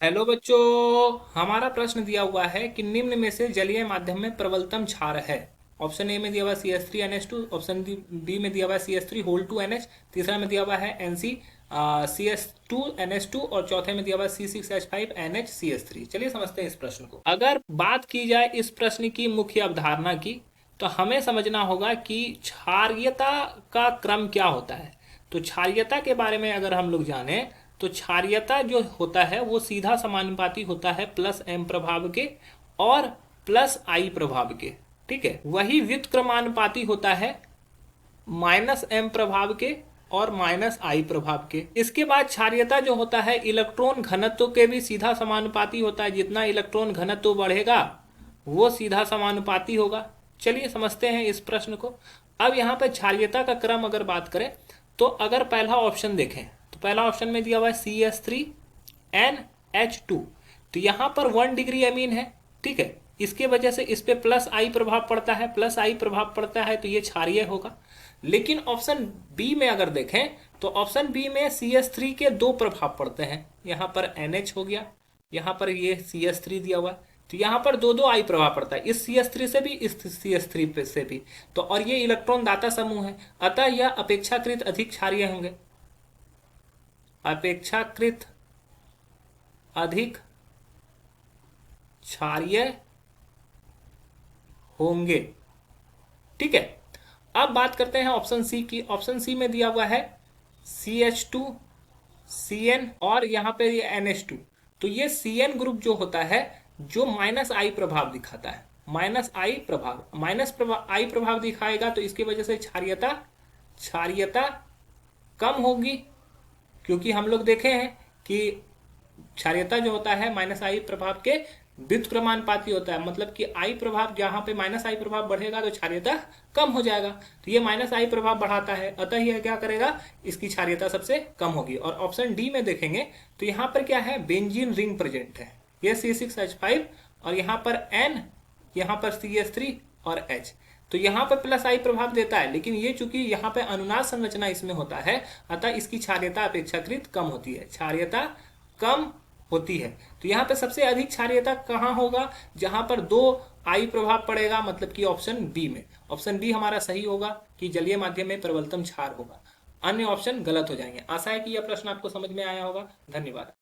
Hello बच्चों। हमारा प्रश्न दिया हुआ है कि निम्न में से जलीय माध्यम में प्रबलतम क्षार है। ऑप्शन ए में दिया हुआ CH3NH2, ऑप्शन बी में दिया हुआ है CH3 तीसरा में दिया हुआ है NC CH2NH2 और चौथे में दिया हुआ है C6H5NHCH3। चलिए समझते हैं इस प्रश्न को। अगर बात की जाए इस प्रश्न की मुख्य अवधारणा की, तो हमें समझना होगा कि क्षारीयता का क्रम क्या होता है। तो क्षारीयता के बारे में अगर हम लोग जाने तो क्षारीयता जो होता है वो सीधा समानुपाती होता है प्लस एम प्रभाव के और प्लस आई प्रभाव के। ठीक है, वही व्युत्क्रमानुपाती होता है माइनस एम प्रभाव के और माइनस आई प्रभाव के। इसके बाद क्षारीयता जो होता है इलेक्ट्रॉन घनत्व के भी सीधा समानुपाती होता है। जितना इलेक्ट्रॉन घनत्व बढ़ेगा वो सीधा समानुपाती होगा। चलिए समझते हैं इस प्रश्न को। अब यहाँ पर क्षारीयता का क्रम अगर बात करें तो अगर पहला ऑप्शन देखें तो पहला ऑप्शन में दिया हुआ है CH3NH2। तो यहाँ पर 1 डिग्री अमीन है। ठीक है, इसके वजह से इस पे प्लस आई प्रभाव पड़ता है, प्लस आई प्रभाव पड़ता है तो ये क्षारीय होगा। लेकिन ऑप्शन बी में अगर देखें तो ऑप्शन बी में CH3 के 2 प्रभाव पड़ते हैं। यहाँ पर NH हो गया, यहाँ पर ये CH3 दिया हुआ है, तो यहाँ पर दो दो आई प्रभाव पड़ता है, इस CH3 से भी इस CH3 से भी। तो और ये इलेक्ट्रॉन दाता समूह है, अतः यह अपेक्षाकृत अधिक क्षारीय होंगे, अपेक्षाकृत अधिक क्षारीय होंगे। ठीक है, अब बात करते हैं ऑप्शन सी की। ऑप्शन सी में दिया हुआ है CH2CN और यहाँ पे ये NH2। तो ये CN ग्रुप जो होता है जो माइनस आई प्रभाव दिखाता है, माइनस आई प्रभाव दिखाएगा, तो इसकी वजह से क्षारीयता कम होगी। क्योंकि हम लोग देखे हैं कि क्षारीयता जो होता है माइनस आई प्रभाव के व्युत्क्रमानुपाती होता है, मतलब कि आई प्रभाव जहां पे माइनस आई प्रभाव बढ़ेगा तो क्षारीयता कम हो जाएगा। तो ये माइनस आई प्रभाव बढ़ाता है, अतः यह क्या करेगा, इसकी क्षारीयता सबसे कम होगी। और ऑप्शन डी में देखेंगे तो यहाँ पर क्या है, बेंजीन रिंग प्रेजेंट है, ये C6H5 और यहाँ पर N, यहाँ पर CH3 और H। तो यहाँ पर प्लस आई प्रभाव देता है, लेकिन ये चूंकि यहाँ पे अनुनाद संरचना इसमें होता है अतः इसकी क्षारीयता अपेक्षाकृत कम होती है, क्षारीयता कम होती है। तो यहाँ पे सबसे अधिक क्षारीयता कहाँ होगा, जहां पर 2 आई प्रभाव पड़ेगा, मतलब कि ऑप्शन बी में। ऑप्शन बी हमारा सही होगा कि जलीय माध्यम में प्रबलतम क्षार होगा, अन्य ऑप्शन गलत हो जाएंगे। आशा है कि यह प्रश्न आपको समझ में आया होगा। धन्यवाद।